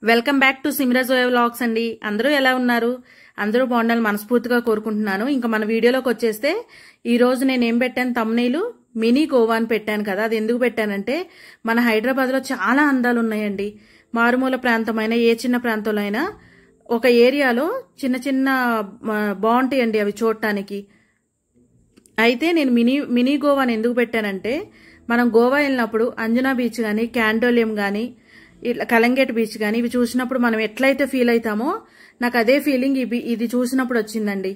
Welcome back to Simra Zoya vlogs అండి. అందరూ ఎలా ఉన్నారు? అందరూ బాగుండాలని మనస్ఫూర్తిగా కోరుకుంటున్నాను. ఇంకా మన వీడియోలోకి వచ్చేస్తే ఈ రోజు నేను ఏం పెట్టాను, తమ్నెయిల్ మినీ గోవా అని పెట్టాను కదా. అది ఎందుకు పెట్టానంటే మన హైదరాబాద్ లో చాలా అందాలు ఉన్నాయండి. మారుమూల ప్రాంతమైన ఏ చిన్న ప్రాంతంలో అయినా ఒక ఏరియాలో చిన్న చిన్న బాగుంటాయండి అవి చూడటానికి. అయితే నేను మినీ గోవాని ఎందుకు పెట్టానంటే మనం గోవా వెళ్ళినప్పుడు అంజనా బీచ్ కానీ క్యాండోలియం కానీ ఇట్లా కలంగేట్ బీచ్ కానీ ఇవి చూసినప్పుడు మనం ఎట్లయితే ఫీల్ అవుతామో నాకు అదే ఫీలింగ్ ఇది చూసినప్పుడు వచ్చిందండి.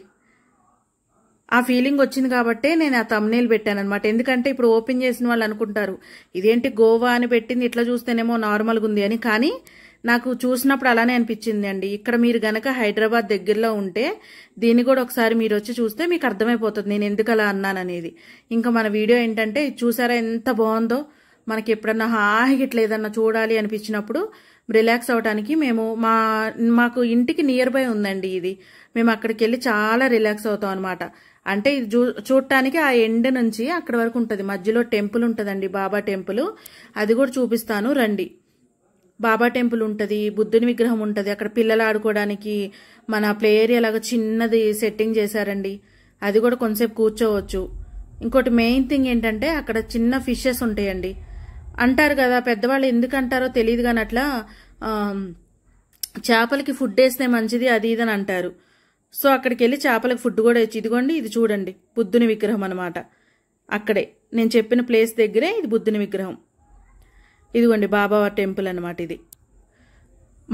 ఆ ఫీలింగ్ వచ్చింది కాబట్టే నేను ఆ థంబ్నెయిల్ పెట్టాను అనమాట. ఎందుకంటే ఇప్పుడు ఓపెన్ చేసిన వాళ్ళు అనుకుంటారు ఇదేంటి గోవా అని పెట్టింది, ఇట్లా చూస్తేనేమో నార్మల్గా ఉంది అని. కానీ నాకు చూసినప్పుడు అలానే అనిపించింది అండి. ఇక్కడ మీరు గనక హైదరాబాద్ దగ్గరలో ఉంటే దీన్ని కూడా ఒకసారి మీరు వచ్చి చూస్తే మీకు అర్థమైపోతుంది నేను ఎందుకు అలా అన్నాననేది. ఇంకా మన వీడియో ఏంటంటే చూసారా ఎంత బాగుందో. మనకి ఎప్పుడన్నా హాయిగా ఇట్లా ఏదన్నా చూడాలి అనిపించినప్పుడు రిలాక్స్ అవడానికి మాకు ఇంటికి నియర్ బై ఉందండి ఇది. మేము అక్కడికి వెళ్ళి చాలా రిలాక్స్ అవుతాం అనమాట. అంటే ఇది చూడటానికి ఆ ఎండ్ నుంచి అక్కడ వరకు ఉంటుంది. మధ్యలో టెంపుల్ ఉంటుందండి, బాబా టెంపుల్. అది కూడా చూపిస్తాను రండి. బాబా టెంపుల్ ఉంటుంది, బుద్ధుని విగ్రహం ఉంటుంది. అక్కడ పిల్లలు ఆడుకోవడానికి మన ప్లే ఏరియా లాగా చిన్నది సెట్టింగ్ చేశారండి. అది కూడా కొంతసేపు కూర్చోవచ్చు. ఇంకోటి మెయిన్ థింగ్ ఏంటంటే అక్కడ చిన్న ఫిషెస్ ఉంటాయండి. అంటారు కదా పెద్దవాళ్ళు, ఎందుకు అంటారో తెలియదు కానీ అట్లా చేపలకి ఫుడ్ వేస్తే మంచిది అది ఇదని అంటారు. సో అక్కడికి వెళ్ళి చేపలకు ఫుడ్ కూడా ఇచ్చి, ఇదిగోండి ఇది చూడండి బుద్ధుని విగ్రహం అనమాట. అక్కడే నేను చెప్పిన ప్లేస్ దగ్గరే ఇది బుద్ధుని విగ్రహం. ఇదిగోండి బాబా టెంపుల్ అనమాట. ఇది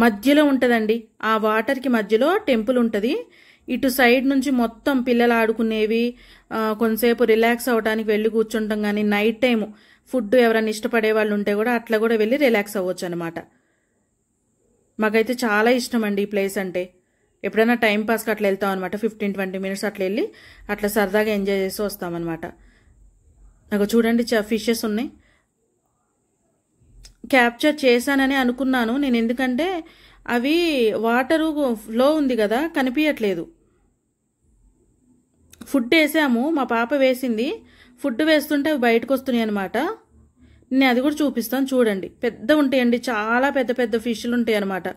మధ్యలో ఉంటుందండి, ఆ వాటర్కి మధ్యలో టెంపుల్ ఉంటుంది. ఇటు సైడ్ నుంచి మొత్తం పిల్లలు ఆడుకునేవి, కొంతసేపు రిలాక్స్ అవడానికి వెళ్ళి కూర్చుంటాం. కానీ నైట్ టైం ఫుడ్ ఎవరైనా ఇష్టపడే వాళ్ళు ఉంటే కూడా అట్లా కూడా వెళ్ళి రిలాక్స్ అవ్వచ్చు అనమాట. మాకైతే చాలా ఇష్టం అండి ఈ ప్లేస్ అంటే. ఎప్పుడైనా టైం పాస్కి అట్లా వెళ్తాం అనమాట. 15-20 మినిట్స్ అట్లా వెళ్ళి అట్లా సరదాగా ఎంజాయ్ చేసి వస్తామన్నమాట. నాకు చూడండి ఫిషెస్ ఉన్నాయి. క్యాప్చర్ చేశానని అనుకున్నాను నేను, ఎందుకంటే అవి వాటరు ఫ్లో ఉంది కదా కనిపించట్లేదు. ఫుడ్ వేసాము, మా పాప వేసింది. ఫుడ్ వేస్తుంటే అవి బయటకు వస్తున్నాయి అనమాట. నేను అది కూడా చూపిస్తాను చూడండి. పెద్ద ఉంటాయండి, చాలా పెద్ద పెద్ద ఫిష్లు ఉంటాయి అనమాట.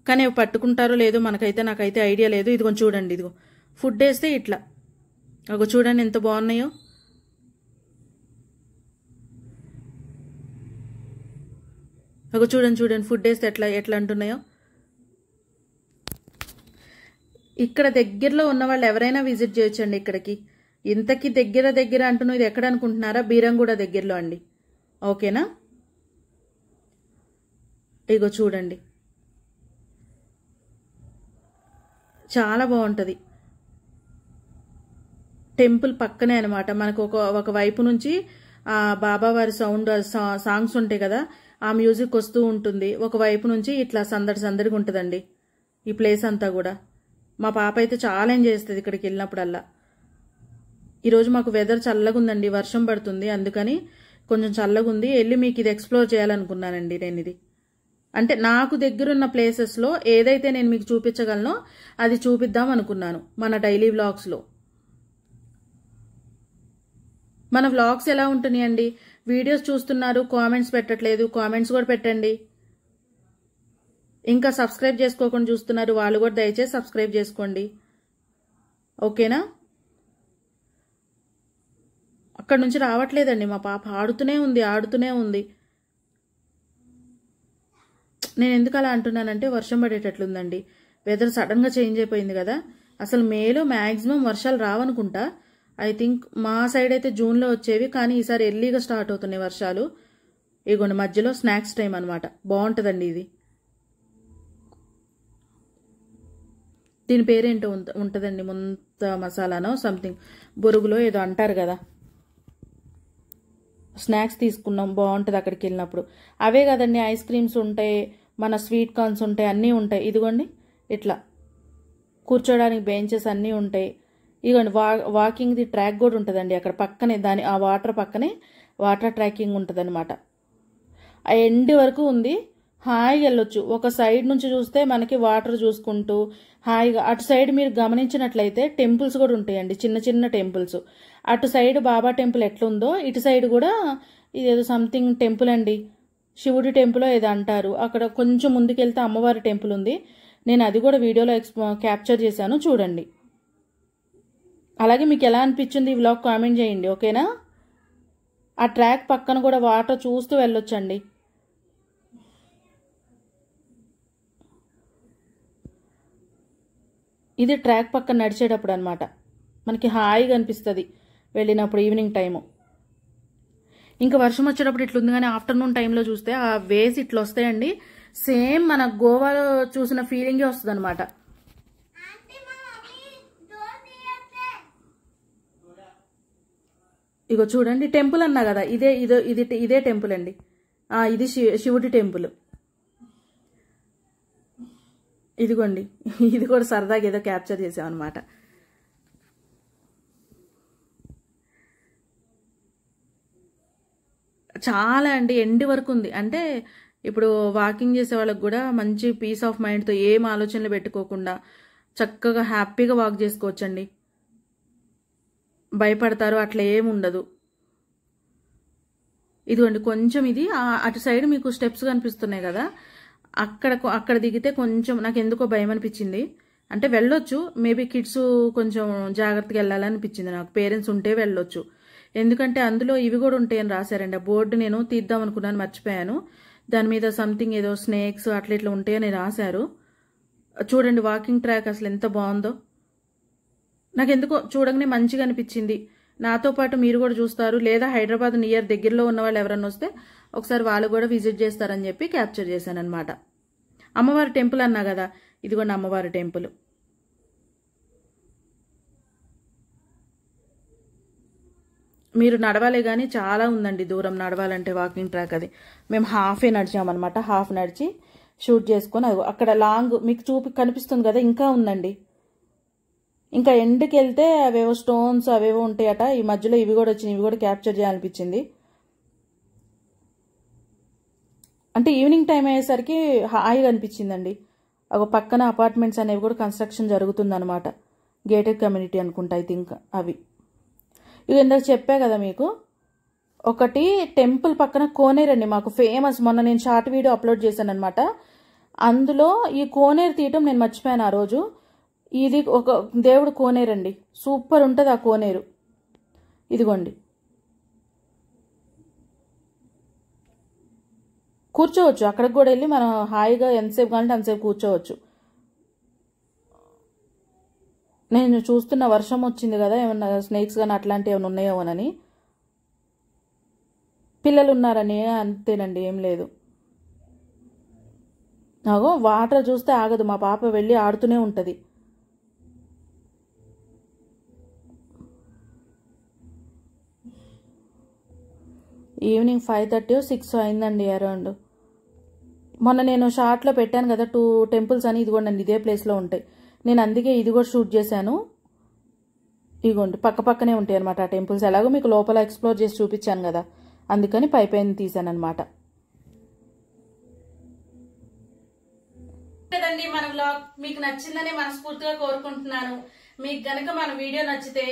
కానీ అవి పట్టుకుంటారో లేదో నాకైతే ఐడియా లేదు. ఇదిగో చూడండి, ఇదిగో ఫుడ్ వేస్తే ఇట్లా అగో చూడండి ఎంత బాగున్నాయో. అగో చూడండి ఫుడ్ వేస్తే ఎట్లా అంటున్నాయో. ఇక్కడ దగ్గరలో ఉన్న వాళ్ళు ఎవరైనా విజిట్ చేయొచ్చండి ఇక్కడికి. ఇంతకీ దగ్గర అంటున్నావు, ఇది ఎక్కడ అనుకుంటున్నారా? బీరంగూడ దగ్గరలో అండి. ఓకేనా? ఇగో చూడండి చాలా బాగుంటుంది. టెంపుల్ పక్కనే అనమాట. మనకు ఒక వైపు నుంచి ఆ బాబావారి సాంగ్స్ ఉంటాయి కదా, ఆ మ్యూజిక్ వస్తూ ఉంటుంది. ఒకవైపు నుంచి ఇట్లా సందడిగా ఉంటుందండి ఈ ప్లేస్ అంతా కూడా. మా పాప అయితే చాలా ఎంజాయ్ చేస్తుంది ఇక్కడికి వెళ్ళినప్పుడల్లా. ఈరోజు మాకు వెదర్ చల్లగా ఉందండి, వర్షం పడుతుంది, అందుకని కొంచెం చల్లగా ఉంది. వెళ్ళి మీకు ఇది ఎక్స్ప్లోర్ చేయాలనుకున్నానండి నేను. ఇది అంటే నాకు దగ్గరున్న ప్లేసెస్లో ఏదైతే నేను మీకు చూపించగలనో అది చూపిద్దాం అనుకున్నాను మన డైలీ వ్లాగ్స్లో. మన వ్లాగ్స్ ఎలా ఉంటున్నాయండి? వీడియోస్ చూస్తున్నారు, కామెంట్స్ పెట్టట్లేదు, కామెంట్స్ కూడా పెట్టండి. ఇంకా సబ్స్క్రైబ్ చేసుకోకుండా చూస్తున్నారు, వాళ్ళు కూడా దయచేసి సబ్స్క్రైబ్ చేసుకోండి. ఓకేనా? అక్కడ నుంచి రావట్లేదండి మా పాప, ఆడుతూనే ఉంది. నేను ఎందుకు అలా అంటున్నానంటే వర్షం పడేటట్లుందండి. వెదర్ సడన్గా చేంజ్ అయిపోయింది కదా. అసలు మేలో మ్యాక్సిమం వర్షాలు రావనుకుంటా. ఐ థింక్ మా సైడ్ అయితే జూన్లో వచ్చేవి, కానీ ఈసారి ఎర్లీగా స్టార్ట్ అవుతున్నాయి వర్షాలు. ఇగోండి మధ్యలో స్నాక్స్ టైం అనమాట. బాగుంటుందండి ఇది. దీని పేరేంటో ఉంటుందండి, ముంత మసాలానో సంథింగ్, బొరుగులో ఏదో అంటారు కదా. స్నాక్స్ తీసుకున్నాం, బాగుంటుంది అక్కడికి వెళ్ళినప్పుడు. అవే కదండి ఐస్ క్రీమ్స్ ఉంటాయి, మన స్వీట్ కార్న్స్ ఉంటాయి, అన్నీ ఉంటాయి. ఇదిగోండి ఇట్లా కూర్చోడానికి బెంచెస్ అన్నీ ఉంటాయి. ఇదిగోండి వాకింగ్ది ట్రాక్ కూడా ఉంటుందండి అక్కడ పక్కనే. ఆ వాటర్ పక్కనే వాటర్ ట్రాకింగ్ ఉంటుంది అనమాట. ఆ ఎండ్ వరకు ఉంది, హాయిగా వెళ్ళొచ్చు. ఒక సైడ్ నుంచి చూస్తే మనకి వాటర్ చూసుకుంటూ హాయిగా. అటు సైడ్ మీరు గమనించినట్లయితే టెంపుల్స్ కూడా ఉంటాయండి, చిన్న చిన్న టెంపుల్స్. అటు సైడ్ బాబా టెంపుల్ ఎట్లుందో ఇటు సైడ్ కూడా ఇదేదో సంథింగ్ టెంపుల్ అండి. శివుడి టెంపుల్ ఏదో అంటారు. అక్కడ కొంచెం ముందుకెళ్తే అమ్మవారి టెంపుల్ ఉంది. నేను అది కూడా వీడియోలో క్యాప్చర్ చేశాను, చూడండి. అలాగే మీకు ఎలా అనిపించింది ఈ వ్లాగ్ కామెంట్ చేయండి, ఓకేనా? ఆ ట్రాక్ పక్కన కూడా వాటర్ చూస్తూ వెళ్ళొచ్చండి. ఇది ట్రాక్ పక్కన నడిచేటప్పుడు అనమాట. మనకి హాయిగా అనిపిస్తుంది వెళ్ళినప్పుడు ఈవినింగ్ టైము. ఇంకా వర్షం వచ్చేటప్పుడు ఇట్లుంది, కానీ ఆఫ్టర్నూన్ టైంలో చూస్తే ఆ వేస్ ఇట్లా వస్తాయండి. సేమ్ మన గోవాలో చూసిన ఫీలింగే వస్తుంది అనమాట. ఇగో చూడండి, టెంపుల్ అన్నా కదా, ఇదే టెంపుల్ అండి. ఇది శివుడి టెంపుల్. ఇదిగోండి, ఇది కూడా సరదాగా ఏదో క్యాప్చర్ చేసామన్నమాట. చాలా అండి, ఎండ్ వరకు ఉంది. అంటే ఇప్పుడు వాకింగ్ చేసే వాళ్ళకి కూడా మంచి పీస్ ఆఫ్ మైండ్తో ఏం ఆలోచనలు పెట్టుకోకుండా చక్కగా హ్యాపీగా వాక్ చేసుకోవచ్చండి. భయపడతారు అట్లా ఏమి ఉండదు. ఇదిగోండి కొంచెం ఇది అటు సైడ్ మీకు స్టెప్స్ కనిపిస్తున్నాయి కదా, అక్కడ దిగితే కొంచెం నాకు ఎందుకో భయం అనిపించింది. అంటే వెళ్ళొచ్చు, మేబీ కిడ్స్ కొంచెం జాగ్రత్తగా వెళ్ళాలనిపించింది నాకు. పేరెంట్స్ ఉంటే వెళ్ళొచ్చు, ఎందుకంటే అందులో ఇవి కూడా ఉంటాయని రాశారండి. ఆ బోర్డు నేను తీద్దాం అనుకున్నాను, మర్చిపోయాను. దాని మీద సంథింగ్ ఏదో స్నేక్స్ అట్లా ఇట్లా ఉంటాయని రాశారు. చూడండి వాకింగ్ ట్రాక్ అసలు ఎంత బాగుందో. నాకు ఎందుకో చూడగానే మంచిగా అనిపించింది. నాతో పాటు మీరు కూడా చూస్తారు, లేదా హైదరాబాద్ నియర్ దగ్గరలో ఉన్న వాళ్ళు ఎవరన్నా వస్తే ఒకసారి వాళ్ళు కూడా విజిట్ చేస్తారని చెప్పి క్యాప్చర్ చేశాను అనమాట. అమ్మవారి టెంపుల్ అన్నా కదా, ఇదిగోండి అమ్మవారి టెంపుల్. మీరు నడవాలే కానీ చాలా ఉందండి దూరం నడవాలంటే వాకింగ్ ట్రాక్. అది మేము హాఫే నడిచామన్నమాట. హాఫ్ నడిచి షూట్ చేసుకొని అది అక్కడ లాంగ్ మీకు కనిపిస్తుంది కదా, ఇంకా ఉందండి. ఇంకా ఎండ్కి వెళ్తే అవేవో స్టోన్స్ అవేవో ఉంటాయట. ఈ మధ్యలో ఇవి కూడా వచ్చినాయి, ఇవి కూడా క్యాప్చర్ చేయాలనిపించింది. అంటే ఈవినింగ్ టైం అయ్యేసరికి హాయిగా అనిపించిందండి. ఒక పక్కన అపార్ట్మెంట్స్ అనేవి కూడా కన్స్ట్రక్షన్ జరుగుతుందన్నమాట. గేటెడ్ కమ్యూనిటీ అనుకుంటా ఐ థింక్ అవి. ఇవి ఇందాక చెప్పా కదా మీకు. ఒకటి టెంపుల్ పక్కన కోనేరు అండి మాకు ఫేమస్. మొన్న నేను షార్ట్ వీడియో అప్లోడ్ చేశాను అనమాట. అందులో ఈ కోనేరు తీయటం నేను మర్చిపోయాను ఆ రోజు. ఇది ఒక దేవుడు కోనేరు అండి, సూపర్ ఉంటుంది ఆ కోనేరు. ఇదిగోండి కూర్చోవచ్చు, అక్కడికి కూడా వెళ్ళి మనం హాయిగా ఎంతసేపు కావాలంటే అంతసేపు కూర్చోవచ్చు. నేను చూస్తున్న వర్షం వచ్చింది కదా, ఏమన్నా స్నేక్స్ కానీ అట్లాంటివి ఏమైనా ఉన్నాయోనని. పిల్లలు ఉన్నారని అంతేనండి, ఏం లేదు. నాగో వాటర్ చూస్తే ఆగదు, మా పాప వెళ్ళి ఆడుతూనే ఉంటుంది. ఈవినింగ్ 5:30 6 అయిందండి అరౌండ్. మొన్న నేను షార్ట్లో పెట్టాను కదా 2 టెంపుల్స్ అని, ఇదిగోండి ఇదే ప్లేస్లో ఉంటాయి. నేను అందుకే ఇది కూడా షూట్ చేశాను. ఇదిగోండి పక్క పక్కనే ఉంటాయి అనమాట ఆ టెంపుల్స్. ఎలాగో మీకు లోపల ఎక్స్ప్లోర్ చేసి చూపించాను కదా, అందుకని పైపైన తీసాను అనమాట. కదండి మన వ్లాగ్ మీకు నచ్చిందని మనస్ఫూర్తిగా కోరుకుంటున్నాను. మీకు గనక మన వీడియో నచ్చితే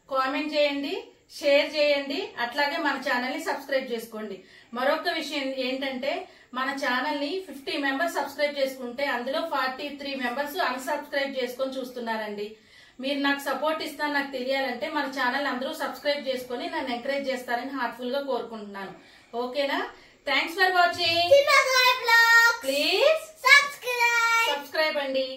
కామెంట్ చేయండి, షేర్ చేయండి, అట్లాగే మన ఛానల్ ని సబ్స్క్రైబ్ చేసుకోండి. మరొక విషయం ఏంటంటే మన ఛానల్ ని 50 మెంబర్స్ సబ్స్క్రైబ్ చేసుకుంటే అందులో 43 మెంబర్స్ అన్సబ్స్క్రైబ్ చేసుకొని చూస్తున్నారండి. మీరు నాకు సపోర్ట్ ఇస్తాను నాకు తెలియాలంటే మన ఛానల్ అందరూ సబ్స్క్రైబ్ చేసుకొని నన్ను ఎంకరేజ్ చేస్తారని హార్ట్ఫుల్ గా కోరుకుంటున్నాను. ఓకేనా? Thanks for watching. Please subscribe అండి.